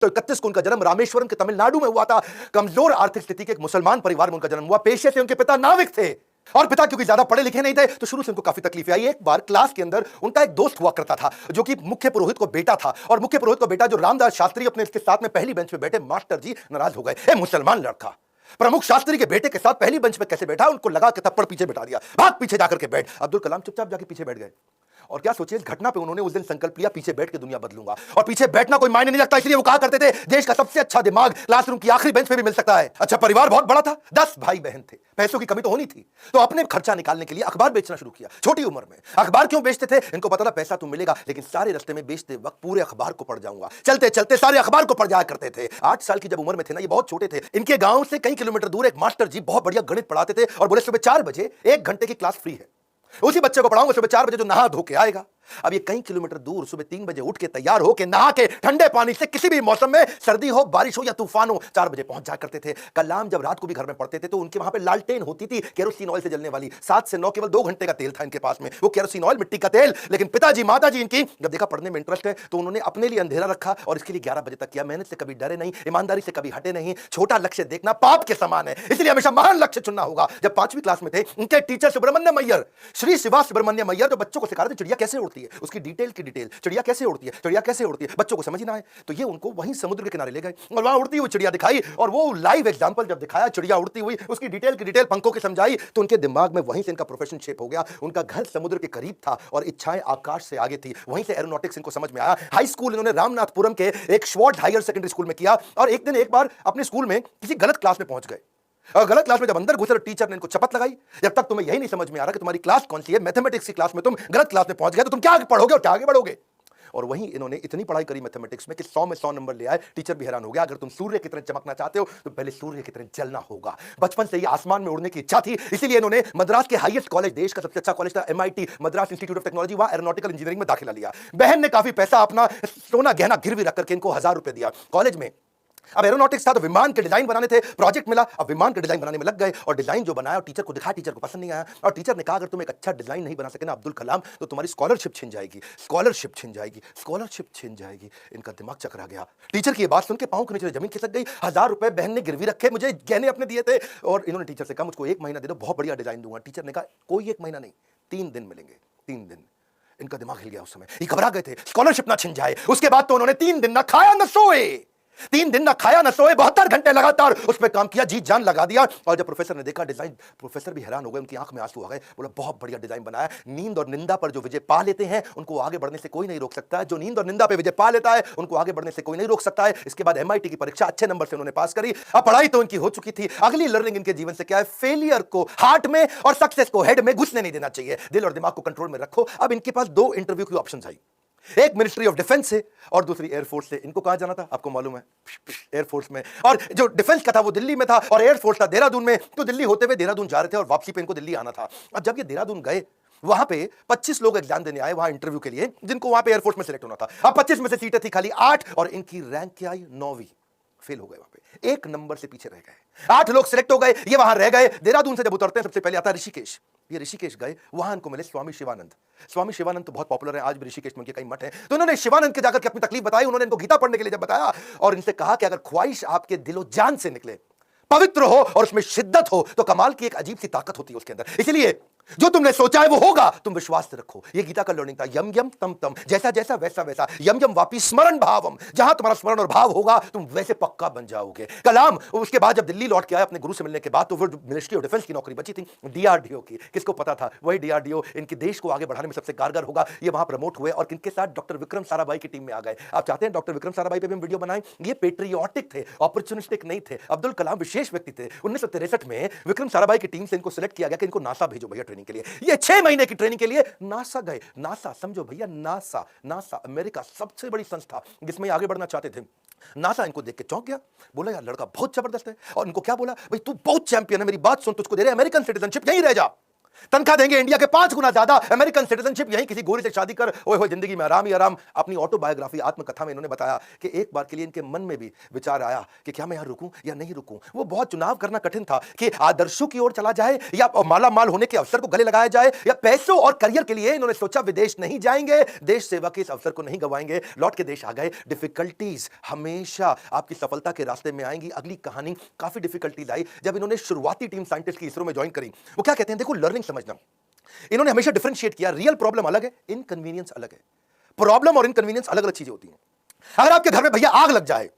तो 31 को उनका जन्म रामेश्वरम के तमिलनाडु में हुआ था। कमजोर आर्थिक स्थिति के एक मुसलमान परिवार में उनका जन्म हुआ। पेशे से उनके पिता नाविक थे और पिता क्योंकि ज्यादा पढ़े लिखे नहीं थे तो शुरू से उनको काफी तकलीफ आई। एक बार क्लास के अंदर उनका एक दोस्त हुआ करता था जो कि मुख्य पुरोहित को बेटा था, और मुख्य पुरोहित को बेटा जो रामदास शास्त्री अपने इसके साथ में पहली बेंच पे बैठे मास्टर जी नाराज हो गए। ए मुसलमान लड़का प्रमुख शास्त्री के बेटे के साथ पहली बेंच पे कैसे बैठा? उनको लगा कि थप्पड़ पीछे बैठा दिया, भाग पीछे जाकर के बैठ। अब्दुल कलाम चुपचाप जाके पीछे बैठ गए। और क्या सोचिए, इस घटना पे उन्होंने उस दिन संकल्प लिया पीछे बैठ के दुनिया बदलूंगा। और पीछे बैठना कोई मायने नहीं रखता, इसलिए वो कहा करते थे देश का सबसे अच्छा दिमाग क्लासरूम की आखिरी बेंच पे भी मिल सकता है। अच्छा, परिवार बहुत बड़ा था, 10 भाई बहन थे, पैसों की कमी तो होनी थी, तो अपने खर्चा निकालने के लिए अखबार बेचना शुरू किया। छोटी उम्र में अखबार क्यों बेचते थे? इनको पता था पैसा तो मिलेगा, लेकिन सारे रास्ते में बेचते वक्त पूरे अखबार को पढ़ जाऊंगा। चलते चलते सारे अखबार को पढ़ जाया करते थे। 8 साल की जब उम्र में थे ना, ये बहुत छोटे थे, इनके गांव से कई किलोमीटर दूर एक मास्टर जी बहुत बढ़िया गणित पढ़ाते थे और बोले सुबह 4 बजे 1 घंटे की क्लास फ्री है, उसी बच्चे को पढ़ाऊंगा सुबह 4 बजे जो नहा धो के आएगा। अब ये कई किलोमीटर दूर सुबह 3 बजे उठ के तैयार हो के नहा के ठंडे पानी से किसी भी मौसम में, सर्दी हो बारिश हो या तूफान हो, 4 बजे पहुंच जाया करते थे। कलाम जब रात को भी घर में पढ़ते थे तो उनके वहां पे लालटेन होती थी केरोसिन ऑयल से जलने वाली, 7 से 9 केवल 2 घंटे का तेल था इनके पास में, वो केरोसिन ऑयल मिट्टी का तेल। लेकिन पिताजी माताजी इनकी जब देखा पढ़ने में इंटरेस्ट है तो उन्होंने अपने लिए अंधेरा रखा और इसके लिए 11 बजे तक किया। मेहनत से कभी डरे नहीं, ईमानदारी से कभी हटे नहीं। छोटा लक्ष्य देखना पाप के समान है, इसलिए हमेशा महान लक्ष्य चुनना होगा। जब 5वीं क्लास में थे, उनके टीचर सुब्रमण्यम अय्यर, श्री शिवा सुब्रमण्यम अय्यर, जो बच्चों को सिखा रहे थे चिड़िया कैसे उड़ती है, उसकी डिटेल चिड़िया कैसे उड़ती है, चिड़िया कैसे उड़ती है, बच्चों को समझ ना आए तो ये उनको वहीं समुद्र के किनारे ले गए और वहां उड़ती हुई चिड़िया दिखाई, और वो लाइव एग्जांपल जब दिखाया चिड़िया उड़ती हुई, उसकी डिटेल की डिटेल पंखों की समझाई, तो उनके दिमाग में वहीं से इनका प्रोफेशन शेप हो गया। उनका घर समुद्र के करीब था और इच्छाएं आकाश से आगे थी, वहीं से एरोनॉटिक्स इनको समझ में आया। हाई स्कूल इन्होंने रामनाथपुरम के एक श्वार्ट्ज हायर सेकेंडरी स्कूल में किया, और एक बार अपने स्कूल में किसी गलत क्लास में पहुंच गए। और गलत क्लास में जब अंदर घुसे तो टीचर ने इनको शपथ लगाई, जब तक तुम्हें यही नहीं समझ में आ रहा कि तुम्हारी क्लास कौन सी है, मैथमेटिक्स की क्लास में तुम गलत क्लास में पहुंच गए तो तुम क्या आगे पढ़ोगे और क्या आगे बढ़ोगे। और वहीं इन्होंने इतनी पढ़ाई करी मैथमेटिक्स में कि 100 में 100 नंबर ले आए। टीचर भी हैरान हो गया, अगर तुम सूर्य की तरह चमकना चाहते हो तो पहले सूर्य की तरह जलना होगा। बचपन से ही आसमान में उड़ने की इच्छा थी, इसीलिए इन्होंने मद्रास के हाईएस्ट कॉलेज, देश का सबसे अच्छा कॉलेज था MIT, Madras institute of technology, वहां एरोनॉटिकल इंजीनियरिंग में दाखिला लिया। बहन ने काफी पैसा अपना सोना गहना गिरवी रख करके इनको 1000 रुपए दिया कॉलेज में। अब एरोनॉटिक्स था तो विमान के डिजाइन बनाने थे, प्रोजेक्ट मिला, अब विमान के डिजाइन बनाने में लग गए और डिजाइन जो बनाया और टीचर को दिखाया, टीचर को पसंद नहीं आया और टीचर ने कहा अगर तुम एक अच्छा डिजाइन नहीं बना सके ना अब्दुल कलाम तो तुम्हारी स्कॉलरशिप छिन जाएगी, स्कॉलरशिप छिन जाएगी, स्कॉलरशिप छिन जाएगी। इनका दिमाग चकरा गया। टीचर की ये बात सुन के पांव के नीचे जमीन खिसक गई। 1000 रुपए बहन ने गिरवी रखे, मुझे गहने अपने दिए थे, और इन्होंने टीचर से कहा मुझको 1 महीना दे दो, बहुत बढ़िया डिजाइन दूंगा। टीचर ने कहा कोई 1 महीना नहीं, 3 दिन मिलेंगे, 3 दिन। इनका दिमाग हिल गया उस समय, ये घबरा गए थे स्कॉलरशिप ना छिन जाए। उसके बाद तो उन्होंने 3 दिन ना खाया ना सोए, 3 दिन ना खाया ना सोए, 72 घंटे लगातार उस पर काम किया, जी जान लगा दिया। और जब प्रोफेसर ने देखा डिजाइन, प्रोफेसर भी हैरान हो गए, उनकी आंख में आंसू आ गए, बोला बहुत बढ़िया डिजाइन बनाया। नींद और निंदा पर जो विजय पा लेते हैं उनको आगे बढ़ने से कोई नहीं रोक सकता है, जो नींद और निंदा पे विजय पा लेता है उनको आगे बढ़ने से कोई नहीं रोक सकता है। इसके बाद MIT की परीक्षा अच्छे नंबर से उन्होंने पास करी। अब पढ़ाई तो उनकी हो चुकी थी, अगली लर्निंग इनके जीवन से क्या है, फेलियर को हार्ट में और सक्सेस को हेड में घुसने नहीं देना चाहिए, दिल और दिमाग को कंट्रोल में रखो। अब इनके पास 2 इंटरव्यू की ऑप्शन आई, एक मिनिस्ट्री ऑफ डिफेंस से और दूसरी एयरफोर्स से। इनको कहां जाना था आपको मालूम है? एयरफोर्स में। और जो डिफेंस का था वो दिल्ली में था और एयरफोर्स था देहरादून में। तो दिल्ली होते हुए देहरादून जा रहे थे और वापसी पे इनको दिल्ली आना था। अब जब ये देहरादून गए, वहां पे 25 लोग एग्जाम देने आए वहां इंटरव्यू के लिए, जिनको वहां पे एयरफोर्स में सिलेक्ट होना था। अब 25 में से सीटें थी खाली 8 और इनकी रैंक क्या आई, 9वीं। फेल हो गए वहां पे, 1 नंबर से पीछे रह गए। 8 लोग सिलेक्ट हो गए, ये वहां रह गए। देहरादून से जब उतरते हैं सबसे पहले आता है ऋषिकेश। ये ऋषिकेश गए, वहां इनको मिले स्वामी शिवानंद। स्वामी शिवानंद तो बहुत पॉपुलर है, आज भी ऋषिकेश में उनके कई मठ हैं। तो उन्होंने शिवानंद के जाकर के अपनी तकलीफ बताई, उन्होंने इनको गीता पढ़ने के लिए जब बताया और इनसे कहा कि अगर ख्वाहिश आपके दिलो जान से निकले, पवित्र हो और उसमें शिद्दत हो तो कमाल की एक अजीब सी ताकत होती है उसके अंदर। इसलिए जो तुमने सोचा है वो होगा, तुम विश्वास से रखो। ये गीता का लर्निंग था, यम यम तम तम, जैसा जैसा वैसा वैसा, यम यम वापी स्मरण भावम, जहां तुम्हारा स्मरण और भाव होगा तुम वैसे पक्का बन जाओगे। कलाम उसके बाद जब दिल्ली लौट के आए अपने गुरु से मिलने के बाद, तो वो मिनिस्ट्री ऑफ डिफेंस की नौकरी बची थी DRDO की। किसको पता था वही DRDO इनके देश को आगे बढ़ाने में सबसे कारगर होगा। ये वहां प्रमोट हुए और किनके साथ, डॉक्टर विक्रम साराभाई की टीम में आ गए। आप चाहते हैं डॉक्टर विक्रम साराभाई पे भी हम वीडियो बनाएं? ये पेट्रियोटिक थे, ऑपर्चुनिस्टिक नहीं थे। अब्दुल कलाम विशेष व्यक्ति थे। 1963 में विक्रम साराभाई की टीम से इनको सिलेक्ट किया गया कि इनको नासा भेजो भैया ट्रेनिंग के लिए। ये 6 महीने की ट्रेनिंग के लिए नासा गए। नासा समझो भैया, नासा अमेरिका सबसे बड़ी संस्था जिसमें आगे बढ़ना चाहते थे। नासा इनको देख के चौंक गया, बोला यार लड़का बहुत जबरदस्त है। और इनको क्या बोला, भाई तू बहुत चैंपियन है, मेरी बात सुन, तुझको दे रहे अमेरिकन सिटीजनशिप, यहीं रह जा। तनख्वाह देंगे इंडिया के 5 गुना ज्यादा, अमेरिकन सिटीजनशिप, यहीं किसी गोरी से शादी कर, ओए होए जिंदगी में आराम ही आराम। अपनी ऑटोबायोग्राफी आत्मकथा में इन्होंने बताया कि एक बार के लिए इनके मन में भी विचार आया कि क्या मैं यहां रुकूं या नहीं रुकूं। वो बहुत चुनाव करना कठिन था कि आदर्शों की ओर चला जाए या माला माल होने के अवसर को गले लगाया जाए, या पैसों और करियर के लिए इन्होंने सोचा विदेश नहीं जाएंगे, देश सेवा के इस अवसर को नहीं गवाएंगे। लौट के देश आ गए। डिफिकल्टीज हमेशा आपकी सफलता के रास्ते में आएंगी। अगली कहानी काफी डिफिकल्टीज आई जब इन्होंने शुरुआती टीम साइंटिस्ट की इसरो में ज्वाइन करी। वो क्या कहते हैं, देखो लर्निंग समझना, इन्होंने हमेशा डिफरेंशिएट किया, रियल प्रॉब्लम अलग है, इनकन्वीनियंस अलग है। प्रॉब्लम और इनकन्वीनियंस अलग अलग चीजें होती हैं। अगर आपके घर में भैया आग लग जाए,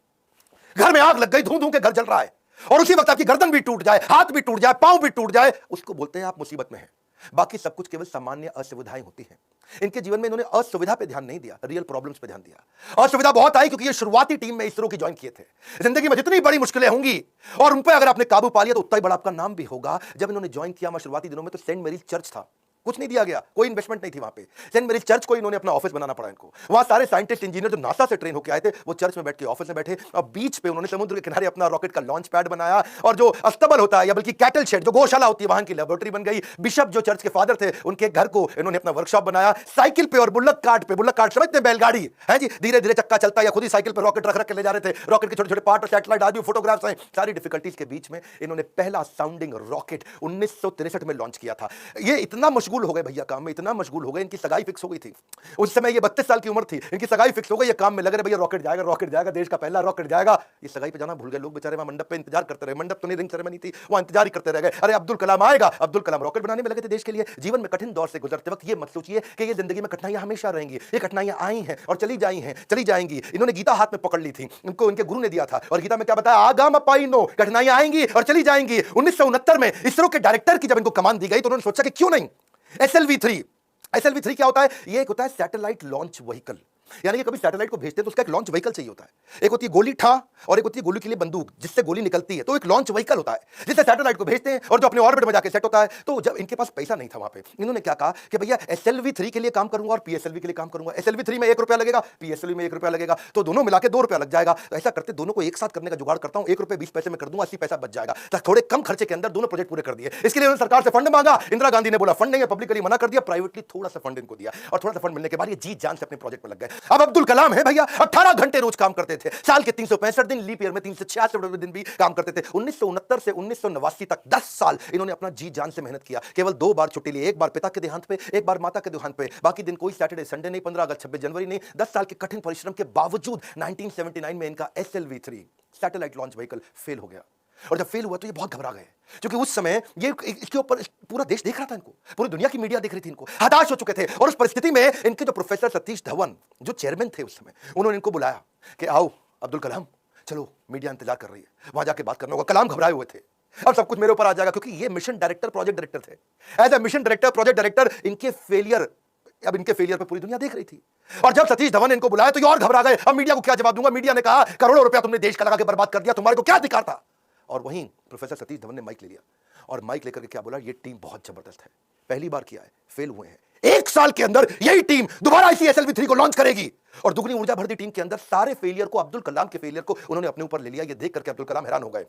घर में आग लग गई, धू धू के घर जल रहा है, और उसी वक्त आपकी गर्दन भी टूट जाए, हाथ भी टूट जाए, पांव भी टूट जाए, उसको बोलते हैं आप मुसीबत में हैं। बाकी सब कुछ केवल सामान्य असुविधाएं होती हैं। इनके जीवन में इन्होंने असुविधा पे ध्यान नहीं दिया, रियल प्रॉब्लम्स पे ध्यान दिया। असुविधा बहुत आई क्योंकि ये शुरुआती टीम में इसरो की ज्वाइन किए थे। जिंदगी में जितनी बड़ी मुश्किलें होंगी और उन पे अगर आपने काबू पा लिया तो उतना ही बड़ा आपका नाम भी होगा। जब इन्होंने ज्वाइन किया शुरुआती दिनों में तो सेंट मेरीज चर्च था, कुछ नहीं दिया गया, कोई इन्वेस्टमेंट नहीं थी वहां पे। सेंट मेरीज चर्च को इन्होंने अपना ऑफिस बनाना पड़ा इनको। वहां सारे साइंटिस्ट इंजीनियर जो नासा से ट्रेन होकर आए थे वो चर्च में बैठ के ऑफिस में बैठे, और बीच पे उन्होंने समुद्र के किनारे अपना रॉकेट का लॉन्च पैड बनाया, और जो अस्तबल होता है या बल्कि कैटल शेड जो गौशाला होती है वहां की लेबोरेटरी बन गई। बिशप जो चर्च के फादर थे उनके घर को इन्होंने अपना वर्कशॉप बनाया। साइकिल पे और बुल्लक कार्ट पे, बुल्लक कार्ट समझते हैं बैलगाड़ी है जी, धीरे धीरे चक्का चलता है, या खुद ही साइकिल पर रॉकेट रख रख के ले जा रहे थे। रॉकेट के छोटे छोटे पार्ट और सैटेलाइट आज भी फोटोग्राफ्स हैं। सारी डिफिकल्टीज के बीच में इन्होंने पहला साउंडिंग रॉकेट 1963 में लॉन्च किया था। ये इतना मशगूल हो गए भैया काम में, इतना मशगूल हो गए, इनकी सगाई फिक्स हो गई थी। उस समय ये 32 साल की उम्र थी, इनकी सगाई फिक्स हो गई। ये काम में लग रहे भैया रॉकेट जाएगा, देश का पहला रॉकेट जाएगा। ये सगाई पे जाना भूल गए लोग बेचारे, वहां मंडप पे इंतजार करते रहे। मंडप तो नहीं, रिंग सेरेमनी थी, वहां इंतजार ही करते रह गए। अरे अब्दुल कलाम आएगा, अब्दुल कलाम रॉकेट बनाने में लगे थे देश के लिए। जीवन में कठिन दौर से गुजरते वक्त ये मत सोचिए कि ये जिंदगी में कठिनाइयां हमेशा रहेंगी। ये कठिनाइयां आई हैं और चली जाएंगी। इन्होंने गीता हाथ में पकड़ ली थी, इनको इनके गुरु ने दिया था, और गीता में क्या बताया, आगाम अपाइनो, कठिनाइयां आएंगी और चली जाएंगी। 1969 में इसरो के डायरेक्टर की जब इनको कमान दी गई तो उन्होंने सोचा कि क्यों नहीं SLV3 क्या होता है, ये एक होता है सैटेलाइट लॉन्च व्हीकल। यानी कि कभी सैटेलाइट को भेजते हैं तो उसका एक लॉन्च व्हीकल चाहिए होता है। एक होती है गोली ठा और एक होती है गोली के लिए बंदूक जिससे गोली निकलती है, तो एक लॉन्च व्हीकल होता है जिससे सैटेलाइट को भेजते हैं और जो अपने ऑर्बिट में जाके सेट होता है। तो जब इनके पास पैसा नहीं था वहां पे, इन्होंने क्या कहा कि भैया SLV3 के लिए काम करूंगा और PSLV के लिए काम करूंगा। SLV3 में 1 रुपया लगेगा, PSLV में 1 रुपया लगेगा, तो दोनों मिला के 2 रुपया लग जाएगा। तो ऐसा करते दोनों को एक साथ करने का जुगाड़ करता हूं, 1 रुपये 20 पैसे में कर दूंगा, 80 पैसा बच जाएगा। तो थोड़े कम खर्चे के अंदर दोनों प्रोजेक्ट पूरे कर दिए। इसके लिए उन्होंने सरकार से फंड मांगा। इंदिरा गांधी ने बोला फंड नहीं है, पब्लिकली मना कर दिया, प्राइवेटली थोड़ा सा फंड इनको दिया, और थोड़ा सा फंड मिलने के बाद ये जी जान से अपने प्रोजेक्ट में लग गए। अब अब्दुल कलाम है भैया, 18 घंटे रोज काम करते थे, साल के 365 दिन, लीप ईयर में 366 दिन भी काम करते थे। 1969 से 1989 तक 10 साल इन्होंने अपना जी जान से मेहनत किया। केवल 2 बार छुट्टी ली, एक बार पिता के देहांत पे, एक बार माता के देहांत पे। बाकी दिन कोई सैटरडे संडे नहीं, 15 अगस्त 26 जनवरी नहीं। 10 साल के कठिन परिश्रम के बावजूद 1979 में इनका SLV3 satellite launch vehicle fail हो गया। और जब फेल हुआ तो ये बहुत घबरा गए, क्योंकि उस समय ये इसके ऊपर पूरा देश देख रहा था इनको, पूरी दुनिया की मीडिया देख रही थी इनको, हताश हो चुके थे। और उस परिस्थिति में इनके जो प्रोफेसर सतीश धवन जो चेयरमैन थे उस समय, उन्होंने इनको बुलाया कि आओ अब्दुल कलाम, चलो मीडिया इंतजार कर रही है, वहां जाके बात करना होगा। कलाम घबराए हुए थे, अब सब कुछ मेरे ऊपर आ जाएगा, क्योंकि ये मिशन डायरेक्टर प्रोजेक्ट डायरेक्टर थे। As a mission director project director इनके फेलियर पे पूरी दुनिया देख रही थी। और जब सतीश धवन ने इनको बुलाया तो ये और घबरा गए। अब मीडिया को क्या जवाब दूंगा? मीडिया ने कहा करोड़ों रुपया तुमने देश का लगा के बर्बाद कर दिया, तुम्हारे को क्या अधिकार था? और वहीं प्रोफेसर सतीश धवन ने माइक ले लिया और माइक लेकर के क्या बोला, ये टीम बहुत जबरदस्त है, पहली बार किया है, फेल हुए हैं, 1 साल के अंदर यही टीम दोबारा इसी SLV3 को लॉन्च करेगी। और दुगनी ऊर्जा भर दी टीम के अंदर। सारे फेलियर को, अब्दुल कलाम के फेलियर को उन्होंने अपने ऊपर ले लिया। ये देख करके अब्दुल कलाम हैरान हो गए।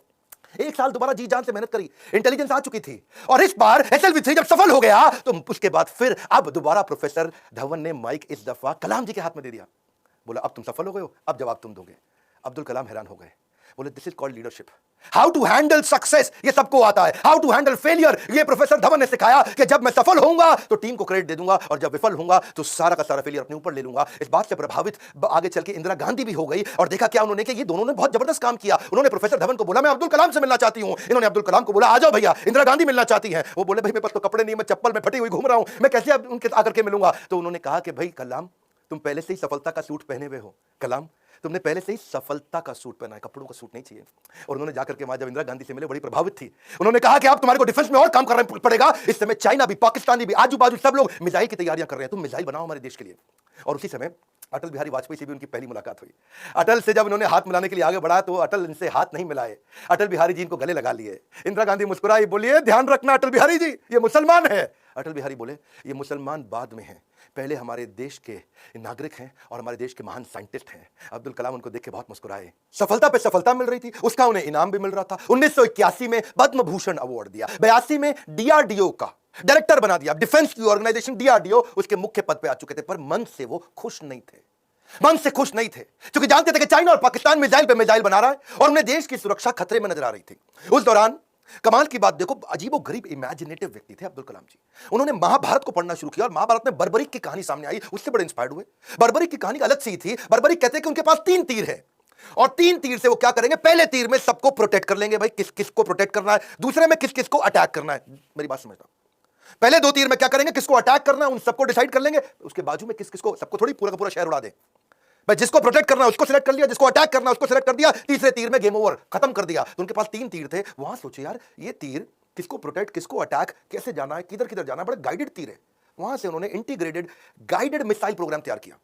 1 साल दोबारा जी जान से मेहनत करी, इंटेलिजेंस आ चुकी थी, और इस बार SLV3 जब सफल हो गया तो उसके बाद फिर अब दोबारा प्रोफेसर धवन ने माइक इस दफा कलाम जी के हाथ में दे दिया। बोला अब तुम सफल हो गए हो, अब जवाब तुम दोगे। अब्दुल कलाम हैरान हो गए, बोले this is called leadership, how to handle success ये सबको आता है, हाउ टू हैंडल फेलियर ये प्रोफेसर धवन ने सिखाया कि जब मैं सफल होऊंगा तो टीम को क्रेडिट दे दूंगा, और जब विफल होऊंगा तो सारा का सारा फेलियर अपने ऊपर ले लूंगा। इस बात से प्रभावित आगे चल के इंदिरा गांधी भी हो गई, और देखा क्या उन्होंने कि ये दोनों ने बहुत जबरदस्त काम किया। उन्होंने प्रोफेसर धवन को बोला मैं अब्दुल कलाम से मिलना चाहती हूं, इन्होंने अब्दुल कलाम को बोला आ जाओ भैया, इंदिरा गांधी मिलना चाहती हैं। वो बोले भाई मेरे पास तो कपड़े नहीं, मैं चप्पल में फटी हुई घूम रहा हूं, मैं कैसे अब उनके आकर के मिलूंगा? तो उन्होंने कहा कि भाई कलाम तुम पहले से ही सफलता का सूट पहने हुए हो, कलाम तुमने पहले से ही सफलता का सूट पहना है, कपड़ों का सूट नहीं चाहिए। और उन्होंने जाकर के वहां जब इंदिरा गांधी से मिले बड़ी प्रभावित थी। उन्होंने कहा कि अब तुम्हारे को डिफेंस में और काम करना पड़ेगा। इस समय चाइना भी, पाकिस्तानी भी, आजू बाजू सब लोग मिसाइल की तैयारियां कर रहे हैं, तुम मिसाइल बनाओ हमारे देश के लिए। और उसी समय अटल बिहारी वाजपेयी से भी उनकी पहली मुलाकात हुई। अटल से जब उन्होंने हाथ मिलाने के लिए आगे बढ़ा तो अटल इनसे हाथ नहीं मिलाए, अटल बिहारी जी इनको गले लगा लिए। इंदिरा गांधी मुस्कुराई, बोलिए ध्यान रखना अटल बिहारी जी, ये मुसलमान है। अटल बिहारी बोले ये मुसलमान बाद में हैं, पहले हमारे देश के नागरिक हैं और हमारे देश के महान साइंटिस्ट हैं। अब्दुल कलाम उनको देख के बहुत मुस्कुराए। सफलता पे सफलता मिल रही थी, उसका उन्हें इनाम भी मिल रहा था। 1981 में पद्म भूषण अवार्ड दिया, 82 में डीआरडीओ का डायरेक्टर बना दिया, डिफेंस की ऑर्गेनाइजेशन डीआरडीओ उसके मुख्य पद पे आ चुके थे, पर मन से वो खुश नहीं थे, मन से खुश नहीं थे, क्योंकि जानते थे कि चाइना और पाकिस्तान मिसाइल पे मिसाइल बना रहा है और उन्हें देश की सुरक्षा खतरे में नजर आ रही थी। उस दौरान कमाल की बात देखो, अजीबो गरीब इमेजिनेटिव व्यक्ति थे अब्दुल कलाम जी। उन्होंने महाभारत को पढ़ना शुरू किया और महाभारत में बर्बरीक की कहानी सामने आई, उससे बड़े इंस्पायर्ड हुए। बर्बरीक की कहानी अलग सी थी। बर्बरीक कहते हैं कि उनके पास 3 तीर है और 3 तीर से वो क्या करेंगे, पहले तीर में सबको प्रोटेक्ट कर लेंगे, भाई किस किस को प्रोटेक्ट करना है, दूसरे में किस किस को अटैक करना है। मेरी बात समझना, पहले 2 तीर में क्या करेंगे, किसको अटैक करना है उन सबको डिसाइड कर लेंगे, उसके बाजू में किस किस को, सबको थोड़ी पूरा का पूरा शहर उड़ा दे, भाई जिसको प्रोटेक्ट करना है उसको सिलेक्ट कर लिया, जिसको अटैक करना है उसको सिलेक्ट कर दिया, तीसरे तीर में गेम ओवर, खत्म कर दिया। तो उनके पास 3 तीर थे। वहां सोचे यार ये तीर किसको प्रोटेक्ट, किसको अटैक, कैसे जाना है, किधर किधर जाना है, बड़े गाइडेड तीर है। वहां से उन्होंने इंटीग्रेटेड गाइडेड मिसाइल प्रोग्राम तैयार किया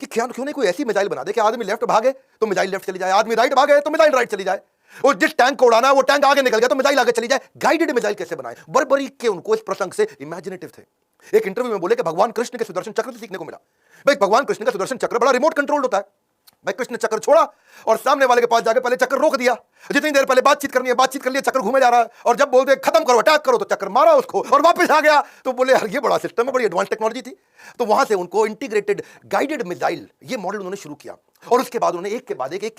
कि क्यों नहीं कोई ऐसी मिसाइल बना दे कि आदमी लेफ्ट भागे तो मिसाइल लेफ्ट चली जाए, आदमी राइट भागे तो मिसाइल राइट चली जाए, और जिस टैंक को उड़ाना है वो टैंक आगे निकल गया तो मिसाइल आगे चली जाए। गाइडेड मिसाइल कैसे बनाए, बर्बरीक के उनको इस प्रसंग से इमेजिनेटिव थे। एक इंटरव्यू में बोले कि भगवान कृष्ण के सुदर्शन चक्र से सीखने को मिला। भाई भगवान कृष्ण का सुदर्शन चक्र बड़ा रिमोट कंट्रोल्ड होता है। भाई कृष्ण ने चक्र छोड़ा और सामने वाले के पास जाके पहले चक्र रोक दिया, जितनी देर पहले बातचीत करनी है बातचीत कर लिया, चक्र घूमे जा रहा है, और जब बोलते खत्म करो अटैक करो तो चक्कर मारा उसको और वापस आ गया। तो बोले यार ये बड़ा सिस्टम है, बड़ी एडवांस टेक्नोलॉजी थी। तो वहां से उनको इंटीग्रेटेड गाइडेड मिसाइल ये मॉडल उन्होंने शुरू किया और उसके बाद उन्होंने एक के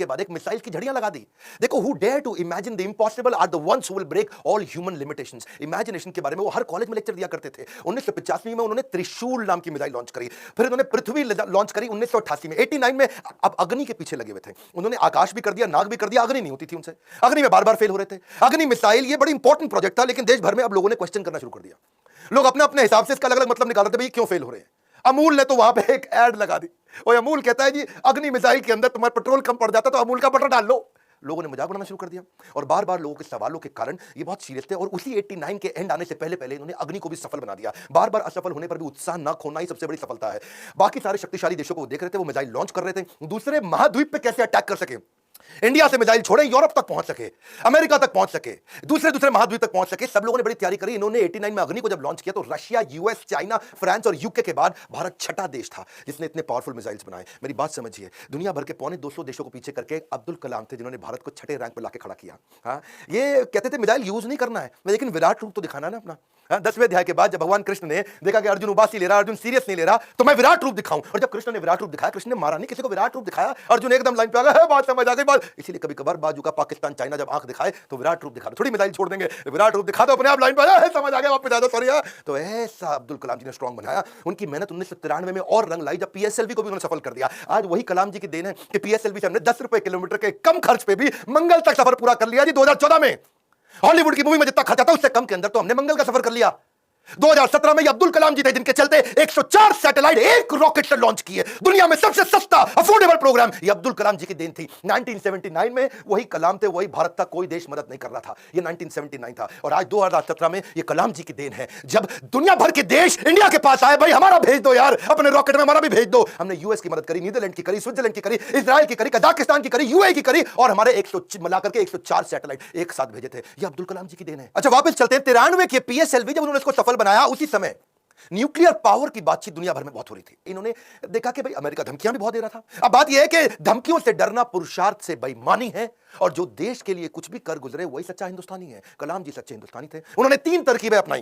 बाद एक मिसाइल की झड़ियां लगा दी। देखो, who dare to imagine the impossible are the ones who will break all human limitations. Imagination के बारे में वो हर कॉलेज में लेक्चर दिया करते थे। 1985 में उन्होंने त्रिशूल नाम की मिसाइल लॉन्च करी, फिर उन्होंने पृथ्वी लॉन्च करी 1988 में। 89 में अब अग्नि के पीछे लगे हुए थे, उन्होंने आकाश भी कर दिया, नाग भी कर दिया, अग्नि नहीं होती थी उनसे, अग्नि में बार बार फेल हो रहे थे। अग्नि मिसाइल ये बड़ी इंपॉर्टेंट प्रोजेक्ट था, लेकिन देश भर में अब लोगों ने क्वेश्चन करना शुरू कर दिया। लोग अपने अपने हिसाब से इसका अलग अलग मतलब निकाल रहे थे, भाई क्यों फेल हो रहे हैं। अमूल ने तो वहां पे एक ऐड लगा दी, और अमूल कहता है जी अग्नि मिसाइल के अंदर तुम्हारा पेट्रोल कम पड़ जाता तो अमूल का बटर डाल लो। लोगों ने मजाक बनाना शुरू कर दिया और बार बार लोगों के सवालों के कारण ये बहुत सीरियस थे। और उसी 89 के एंड आने से पहले पहले इन्होंने अग्नि को भी सफल बना दिया। बार बार असफल होने पर भी उत्साह न खोना ही सबसे बड़ी सफलता है। बाकी सारे शक्तिशाली देशों को वो देख रहे थे, वो मिसाइल लॉन्च कर रहे थे, दूसरे महाद्वीप पे कैसे अटैक कर सके, इंडिया से मिसाइल छोड़े यूरोप तक पहुंच सके, अमेरिका तक पहुंच सके, दूसरे महाद्वीप तक पहुंच सके। सब लोगों ने बड़ी तैयारी करी। इन्होंने 89 में अग्नि को जब लॉन्च किया तो रशिया, यूएस, चाइना, फ्रांस और यूके के बाद भारत छठा देश था जिसने इतने पावरफुल मिसाइल्स बनाए। मेरी बात समझिए, दुनिया भर के 250 देशों को पीछे करके अब्दुल कलाम थे जिन्होंने भारत को छठे रैंक पर लाके खड़ा किया। हाँ, ये कहते थे मिसाइल यूज नहीं करना है, लेकिन विराट रूप तो दिखाना है ना अपना। 10वें अध्याय के बाद जब भगवान कृष्ण ने देखा कि अर्जुन उबासी ले रहा, अर्जुन सीरियस नहीं ले रहा, तो मैं विराट रूप दिखाऊं। और जब कृष्ण ने विराट रूप दिखाया, कृष्ण ने मारा नहीं, किसी को विराट रूप दिखाया, अर्जुन एकदम लाइन पे आ गया, बात समझ आ गई बात। इसीलिए कभी कभार बाजू का पाकिस्तान, चाइना जब आंख दिखाए तो विराट रूप दिखा दो, थोड़ी मिसाइल छोड़ देंगे, विराट रूप दिखा दो, अपने आप लाइन पे आ जाए, समझ आ गया, वापस आ जाओ, सॉरी। तो ऐसा अब्दुल कलाम जी ने स्ट्रांग बनाया। उनकी मेहनत 1993 में और रंग लाई जब पीएसएलवी को भी उन्होंने सफल कर दिया। आज वही कलाम जी की देन है कि पीएसएलवी से हमने 10 रुपए किलोमीटर के कम खर्च पे भी मंगल तक सफर पूरा कर लिया जी। 2014 में हॉलीवुड की मूवी में जितना खर्चा था उससे कम के अंदर तो हमने मंगल का सफर कर लिया। 2017 में ये अब्दुल कलाम जी थे जिनके चलते 104 सैटेलाइट एक रॉकेट से लॉन्च किए। दुनिया में सबसे सस्ता अफोर्डेबल प्रोग्राम ये अब्दुल कलाम जी की देन थी। 1979 में वही कलाम थे, वही भारत था, कोई देश मदद नहीं कर रहा था। ये 1979 था और आज 2017 में ये कलाम जी की देन है जब दुनिया भर के देश इंडिया के पास आए, भाई हमारा भेज दो यार, अपने रॉकेट में हमारा भी भेज दो। हमने यूएस की मदद करी, नीदरलैंड की करी, स्विट्जरलैंड की करी, इजराइल की करी, कजाकिस्तान की करी, यूएई की करी और हमारे 100 मिलाकर के 104 सैटेलाइट एक साथ भेजे थे। ये अब्दुल कलाम जी की देन है। अच्छा वापस चलते हैं 93 के पीएसएलवी, जब उन्होंने इसको सफल बनाया उसी समय न्यूक्लियर पावर की बातचीत दुनिया भर में बहुत हो रही थी। इन्होंने देखा कि भाई अमेरिका धमकियां भी बहुत दे रहा था। अब बात यह है कि धमकियों से डरना पुरुषार्थ से बेईमानी है और जो देश के लिए कुछ भी कर गुजरे वही सच्चा हिंदुस्तानी है। कलाम जी सच्चे हिंदुस्तानी थे। उन्होंने 3 तरकीबें अपनाई।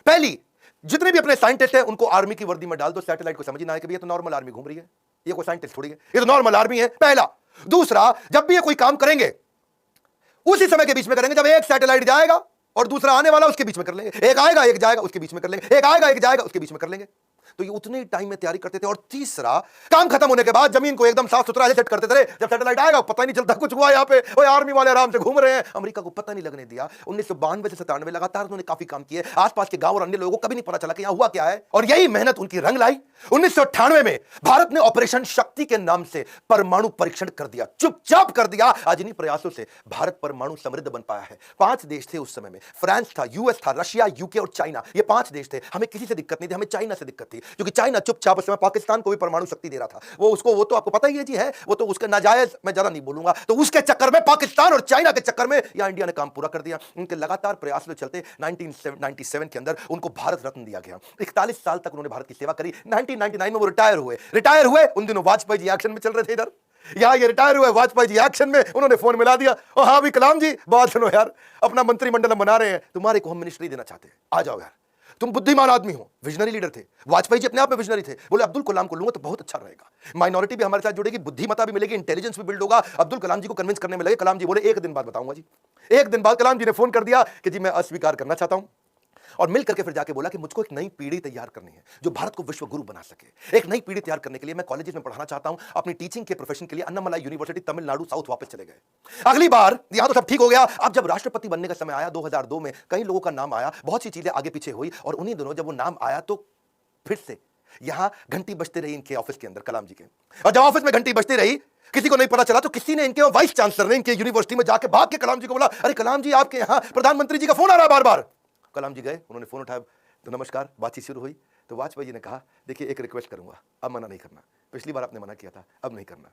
पहली, जितने भी अपने साइंटिस्ट हैं उनको आर्मी की वर्दी में डाल दो, सैटेलाइट को समझ ना आए कि ये तो नॉर्मल आर्मी घूम रही है, ये कोई साइंटिस्ट थोड़ी है, ये तो नॉर्मल आर्मी है। पहला। दूसरा, जब भी ये कोई काम करेंगे उसी समय के बीच में करेंगे जब एक सैटेलाइट जाएगा और दूसरा आने वाला उसके बीच में कर लेंगे, एक आएगा एक जाएगा उसके बीच में कर लेंगे, एक आएगा एक जाएगा उसके बीच में कर लेंगे। तो ये उतने ही टाइम में तैयारी करते थे। और तीसरा, काम खत्म होने के बाद जमीन को एकदम साफ सुथरा सेट करते थे। जब सैटेलाइट आएगा पता नहीं चलता कुछ हुआ, यहाँ पे वो आर्मी वाले आराम से घूम रहे हैं, अमेरिका को पता नहीं लगने दिया। 1992 से 97 लगातार उन्होंने काफी काम किए। आसपास के गांव और अन्य लोगों को कभी नहीं पता चला कि यहाँ हुआ क्या है और यही मेहनत उनकी रंग लाई। 1998 में भारत ने ऑपरेशन शक्ति के नाम से परमाणु परीक्षण कर दिया, चुपचाप कर दिया। आज इन्हीं प्रयासों से भारत परमाणु समृद्ध बन पाया है। 5 देश थे उस समय में, फ्रांस था, यूएस था, रशिया, यूके और चाइना। ये 5 देश थे। हमें किसी से दिक्कत नहीं थी, हमें चाइना से दिक्कत थी। क्योंकि चाइना चुपचाप उस समय पाकिस्तान को भी परमाणु शक्ति दे रहा था। वो तो आपको पता ही है जी, है वो तो उसके नाजायज, मैं ज्यादा नहीं बोलूंगा, तो उसके चक्कर में पाकिस्तान और चाइना के चक्कर में यहां इंडिया ने काम पूरा कर दिया। उनके लगातार प्रयासों के चलते 1997 के अंदर उनको भारत रत्न दिया गया। 41 साल तक उन्होंने भारत की सेवा करी। 1999 में वो रिटायर हुए। उन दिनों वाजपेयी जी एक्शन में चल रहे थे इधर, यहां ये रिटायर हुए, वाजपेयी जी एक्शन में, उन्होंने फोन मिला दिया, और हाँ भी कलाम जी बात सुनो यार, अपना मंत्रिमंडल हम बना रहे हैं, तुम्हारे को हम मिनिस्ट्री देना चाहते हैं, आ जाओ यार, तुम बुद्धिमान आदमी हो, विजनरी लीडर थे। वाजपेयी जी अपने आप में विजनरी थे, बोले अब्दुल कलाम को लूंगा तो बहुत अच्छा रहेगा, माइनॉरिटी भी हमारे साथ जुड़ेगी, बुद्धिमत्ता भी मिलेगी, इंटेलिजेंस भी बिल्ड होगा। अब्दुल कलाम जी को कन्विंस करने में लगे। कलाम जी बोले एक दिन बाद बताऊंगा जी। एक दिन बाद कलाम जी ने फोन कर दिया कि जी मैं अस्वीकार करना चाहता हूं, और मिल करके फिर जाके बोला कि मुझको एक नई पीढ़ी तैयार करनी है जो भारत को विश्व गुरु बना सके। एक नई पीढ़ी तैयार करने के लिए मैं कॉलेजेस में पढ़ाना चाहता हूं, अपनी टीचिंग के प्रोफेशन के लिए अन्नामलाई यूनिवर्सिटी तमिलनाडु साउथ वापस चले गए। अगली बार यहां तो सब ठीक हो गया, अब जब राष्ट्रपति बनने का समय आया 2002 में, कई लोगों का नाम आया, बहुत सी चीजें आगे पीछे हुई, और उन्हीं दिनों जब वो नाम आया तो फिर से यहां घंटी बजती रही इनके ऑफिस के अंदर, कलाम जी के। और जब ऑफिस में घंटी बजती रही, किसी को नहीं पता चला, तो किसी ने इनके वाइस चांसलर ने इनके यूनिवर्सिटी में जाके भाग के कलाम जी को बोला, अरे कलाम जी आपके यहां प्रधानमंत्री जी का फोन आ रहा है बार बार। कलाम जी गए, उन्होंने फोन उठाया, तो नमस्कार, बातचीत शुरू हुई। तो वाजपेयी जी ने कहा, देखिए एक रिक्वेस्ट करूंगा, अब मना नहीं करना, पिछली बार आपने मना किया था, अब नहीं करना।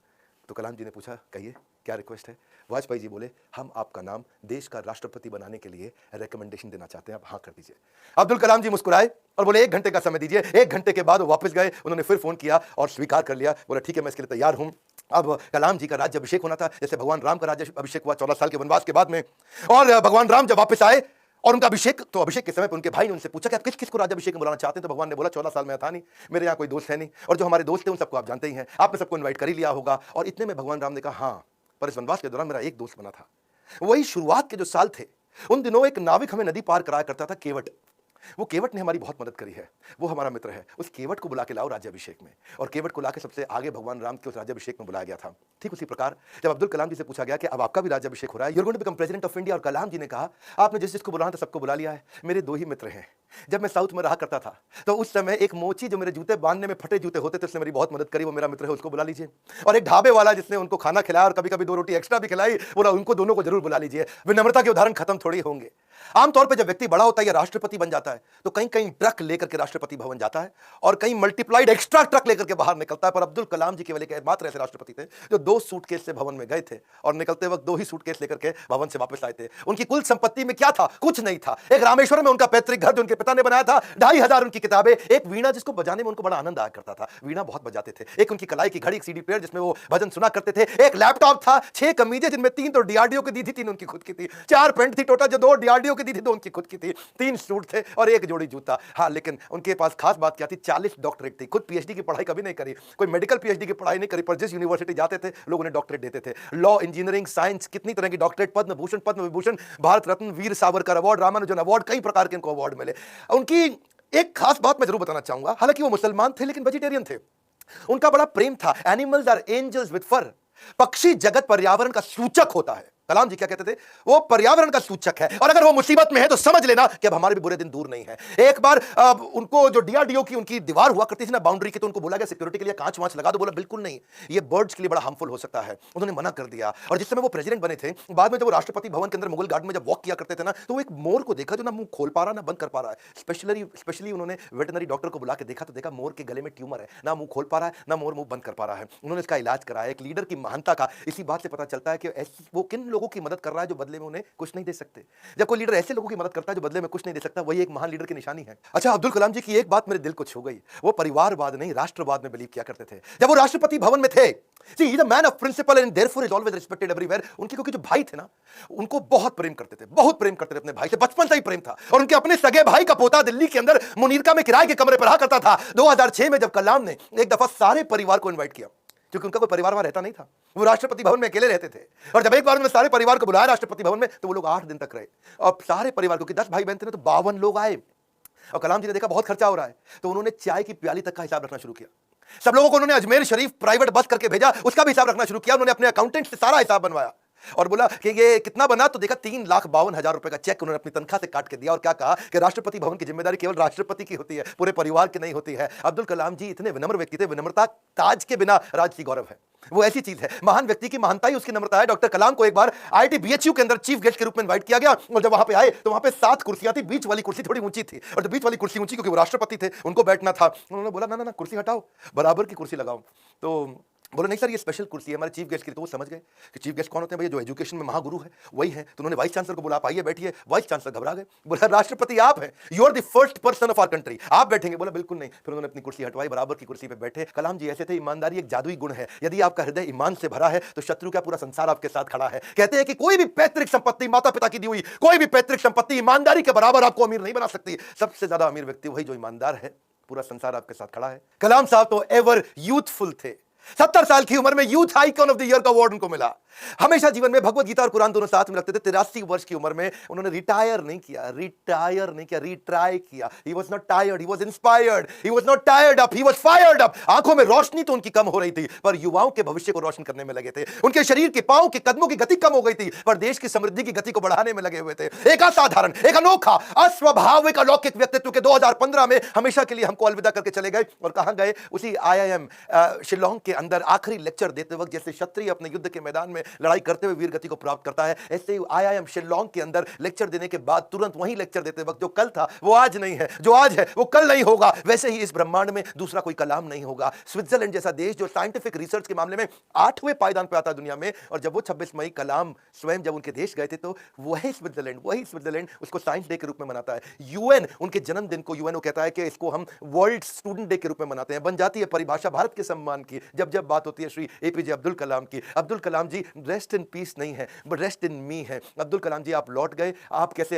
तो कलाम जी ने पूछा, कहिए क्या रिक्वेस्ट है। वाजपेयी जी बोले, हम आपका नाम देश का राष्ट्रपति बनाने के लिए रिकमेंडेशन देना चाहते हैं, आप हाँ कर दीजिए। अब्दुल कलाम जी मुस्कुराए और बोले 1 घंटे का समय दीजिए। 1 घंटे के बाद वो वापस गए, उन्होंने फिर फोन किया और स्वीकार कर लिया, बोला ठीक है मैं इसके लिए तैयार हूं। अब कलाम जी का राज्य अभिषेक होना था, जैसे भगवान राम का राज्य अभिषेक हुआ 14 साल के वनवास के बाद में, और भगवान राम जब वापस आए और उनका अभिषेक, तो अभिषेक के समय पर उनके भाई ने उनसे पूछा कि आप किस किस को राज्याभिषेक में बुलाना चाहते हैं। तो भगवान ने बोला 14 साल में था नहीं, मेरे यहाँ कोई दोस्त है नहीं, और जो हमारे दोस्त थे उन सबको आप जानते ही हैं, आपने सबको इनवाइट कर ही लिया होगा। और इतने में भगवान राम ने कहा, हाँ पर इस वनवास के दौरान मेरा एक दोस्त बना था। वही शुरुआत के जो साल थे, उन दिनों एक नाविक हमें नदी पार कराया करता था, केवट। वो केवट ने हमारी बहुत मदद करी है, वो हमारा मित्र है, उस केवट को बुला के लाओ राज्याभिषेक में। और केवट को लाके सबसे आगे भगवान राम के उस राज्याभिषेक में बुलाया गया था। ठीक उसी प्रकार जब अब्दुल कलाम जी से पूछा गया कि अब आपका भी राज्याभिषेक हो रहा है, you are going to become president of India, और कलाम जी ने कहा, आपने जिस जिसको बुलाना था सबको बुला लिया है, मेरे 2 ही मित्र हैं। जब मैं साउथ में रहा करता था तो उस समय एक मोची जो मेरे जूते बांधने में फटे जूते होते थे, उसने मेरी बहुत मदद करी, वो मेरा मित्र है, उसको बुला लीजिए। और एक ढाबे वाला जिसने उनको खाना खिलाया और कभी कभी 2 रोटी एक्स्ट्रा भी खिलाई, बोला उनको दोनों को जरूर बुला लीजिए। विनम्रता के उदाहरण खत्म थोड़ी होंगे। आमतौर पर जब व्यक्ति बड़ा होता है या राष्ट्रपति बन जाता है तो कहीं कहीं ट्रक लेकर के राष्ट्रपति भवन जाता है और कहीं मल्टीप्लाइड एक्स्ट्रा ट्रक लेकर के बाहर निकलता है। पर अब्दुल कलाम जी केवल एक मात्र ऐसे राष्ट्रपति थे जो 2 सूटकेस से भवन में गए थे और निकलते वक्त 2 ही सूटकेस लेकर के भवन से वापस आए थे। उनकी कुल संपत्ति में क्या था? कुछ नहीं था। एक रामेश्वरम में उनका पैतृक घर जो उनके पिता ने बनाया था, 2500 उनकी किताबें, एक वीणा जिसको बजाने में उनको बड़ा आनंद आया करता था, वीणा बहुत बजाते थे, एक उनकी कलाई की घड़ी, एक सीडी प्लेयर जिसमें वो भजन सुना करते थे, एक लैपटॉप था, 6 कमीजें जिनमें 3 तो डीआरडीओ की दी थी, 3 उनकी खुद की थी, 4 पैंट थी टोटल जो 2 डीआरडीओ की दी थी, 2 उनकी खुद की थी, 3 सूट थे और 1 जोड़ी जूता। हाँ, लेकिन उनके पास खास बात क्या थी? 40 डॉक्टरेट थी। खुद पीएचडी की पढ़ाई कभी नहीं करी, कोई मेडिकल पीएचडी की पढ़ाई नहीं करी, पर जिस यूनिवर्सिटी जाते थे लोग उन्हें डॉक्टरेट देते थे। लॉ, इंजीनियरिंग, साइंस, कितनी तरह की doctorate, Padma Bhushan, Padma Vibhushan, Bharat Ratna, Veer Savarkar award, Ramanujan award, कई प्रकार के इनको अवार्ड मिले। उनकी एक खास बात मैं जरूर बताना चाहूंगा, हालांकि वो मुसलमान थे लेकिन वेजिटेरियन थे। उनका बड़ा प्रेम था, एनिमल्स आर एंजल्स विद फर, पक्षी जगत पर्यावरण का सूचक होता है। कलाम जी क्या कहते थे? वो पर्यावरण का सूचक है और अगर वो मुसीबत में है तो समझ लेना कि अब हमारे भी बुरे दिन दूर नहीं है। एक बार उनको जो डीआरडीओ की उनकी दीवार हुआ करती थी ना बाउंड्री की, तो उनको बोला गया सिक्योरिटी के लिए कांच वांच लगा दो। बोला बिल्कुल नहीं, ये बर्ड्स के लिए बड़ा हार्मफुल हो सकता है। उन्होंने मना कर दिया। और जिस समय वो प्रेसिडेंट बने थे, बाद में जब वो राष्ट्रपति भवन के अंदर मुगल गार्डन में जब वॉक किया करते थे ना, तो वो एक मोर को देखा जो ना मुंह खोल पा रहा ना बंद कर पा रहा है। स्पेशली उन्होंने वेटनरी डॉक्टर को बुला के देखा तो देखा मोर के गले में ट्यूमर है, ना मुंह खोल पा रहा है ना मोर मुंह बंद कर पा रहा है। उन्होंने इसका इलाज कराया। एक लीडर की महानता का इसी बात से पता चलता है कि वो किन लोगों की मदद कर रहा है बदले में उन्हें कुछ नहीं दे सकते। जब कोई लीडर ऐसे लोगों की मदद करता है जो बदले में कुछ नहीं दे सकता, वही एक महान लीडर की निशानी है। अच्छा, अब्दुल कलाम जी की एक बात मेरे दिल को छू गई। वो परिवारवाद नहीं राष्ट्रवाद में बिलीव किया करते थे। जब वो राष्ट्रपति भवन में थे, See, he's a man of principle and therefore is always respected everywhere. उनके क्योंकि जो भाई थे ना, उनको बहुत प्रेम करते थे, बहुत प्रेम करते थे अपने भाई से, बचपन से ही प्रेम था। और उनके अपने सगे भाई का पोता दिल्ली के अंदर मुनीरका में किराए के कमरे पर रहा करता था। 2006 में जब कलाम ने एक दफा सारे परिवार को इनवाइट किया, क्योंकि उनका कोई परिवार वहां रहता नहीं था, वो राष्ट्रपति भवन में अकेले रहते थे। और जब एक बार उन्होंने सारे परिवार को बुलाया राष्ट्रपति भवन में, तो वो लोग 8 दिन तक रहे। और सारे परिवार, क्योंकि 10 भाई बहन थे ना, तो 52 लोग आए। और कलाम जी ने देखा बहुत खर्चा हो रहा है, तो उन्होंने चाय की प्याली तक का हिसाब रखना शुरू किया। सब लोगों को उन्होंने अजमेर शरीफ प्राइवेट बस करके भेजा, उसका भी हिसाब रखना शुरू किया। उन्होंने अपने अकाउंटेंट से सारा हिसाब बनवाया। और बोला कि ये कितना बना, तो देखा 3,52,000 रुपए का चेक उन्होंने अपनी तनख्वाह से काट के दिया और क्या कहा कि राष्ट्रपति भवन की जिम्मेदारी केवल राष्ट्रपति की होती है, पूरे परिवार की नहीं होती है। अब्दुल कलाम जी इतने विनम्र व्यक्ति थे, विनम्रता ताज के बिना राज की गौरव है, वो ऐसी चीज है। महान व्यक्ति की महानता ही उसकी नम्रता है। डॉक्टर कलाम को एक बाबार आईआईटी बीएचयू के अंदर चीफ गेस्ट के रूप में इनवाइट किया गया और जब वहां पे आए तो वहां पे 7 कुर्सियां थी, बीच वाली कुर्सी थोड़ी ऊंची थी और जब बीच वाली कुर्सी ऊंची क्योंकि वो राष्ट्रपति थे उनको बैठना था, उन्होंने बोला ना ना ना कुर्सी हटाओ, बराबर की कुर्सी लगाओ। तो बोले नहीं सर ये स्पेशल कुर्सी है हमारे चीफ गेस्ट की। तो वो समझ गए कि चीफ गेस्ट कौन होते हैं भैया, जो एजुकेशन में महागुरु है वही है। तो उन्होंने वाइस चांसलर को बोला आप आइए बैठिए। वाइस चांसलर घबरा गए, बोला राष्ट्रपति आप हैं, you are the first person of our country, आप बैठेंगे। बोला बिल्कुल नहीं। फिर उन्होंने अपनी कुर्सी हटवाई, बराबर की कुर्सी पे बैठे। कलाम जी ऐसे थे, ईमानदारी एक जादुई गुण है, यदि आपका हृदय ईमान से भरा है तो शत्रु का पूरा संसार आपके साथ खड़ा है। कहते हैं कि कोई भी पैतृक संपत्ति, माता पिता की दी हुई कोई भी पैतृक संपत्ति ईमानदारी के बराबर आपको अमीर नहीं बना सकती। सबसे ज्यादा अमीर व्यक्ति वही जो ईमानदार है, पूरा संसार आपके साथ खड़ा है। कलाम साहब तो एवर यूथफुल थे, 70 साल की उम्र में youth icon of the year का अवार्ड उनको मिला। हमेशा जीवन में भगवत गीता और कुरान दोनों साथ में रखते थे। 83 वर्ष की उम्र में उन्होंने रिटायर नहीं किया, रिट्राई किया। He was not tired, he was inspired, he was not tired up, he was fired up. आंखों में रोशनी तो उनकी कम हो रही थी पर युवाओं के भविष्य को रोशन करने में लगे थे। उनके शरीर के पांव के कदमों की गति कम हो गई थी पर देश की समृद्धि की गति को बढ़ाने में लगे हुए थे। एक असाधारण, एक अनोखा, अस्वाभाविक, अलौकिक व्यक्तित्व के 2015 में हमेशा के लिए हमको अलविदा करके चले गए। और कहां गए? उसी आईआईएम शिलोंग के अंदर आखिरी लेक्चर देते वक्त जैसे क्षत्रिय अपने युद्ध के मैदान में लड़ाई करते हुए वीर गति को प्राप्त करता है, ऐसे ही आईआईएम शिलोंग के अंदर लेक्चर देने के बाद तुरंत वहीं लेक्चर देते वक्त जो कल था वो आज नहीं है, जो आज है वो कल नहीं होगा, वैसे ही इस ब्रह्मांड में दूसरा कोई कलाम नहीं होगा। स्विट्जरलैंड जैसा देश जो साइंटिफिक रिसर्च के मामले में 8वें पायदान पर आता है दुनिया में, और जब वो 26 मई कलाम स्वयं जब उनके देश गए थे तो वही स्विट्जरलैंड उसको साइंस डे के रूप में मनाता है। यूएन उनके जन्मदिन को यूएनओ कहता है कि इसको हम वर्ल्ड स्टूडेंट डे के रूप में मनाते हैं। बन जाती है परिभाषा भारत के सम्मान की जब जब बात होती है श्री एपीजे अब्दुल कलाम की। अब्दुल कलाम जी रेस्ट इन पीस नहीं है बट रेस्ट इन मी है। अब्दुल कलाम जी आप लौट गए, आप कैसे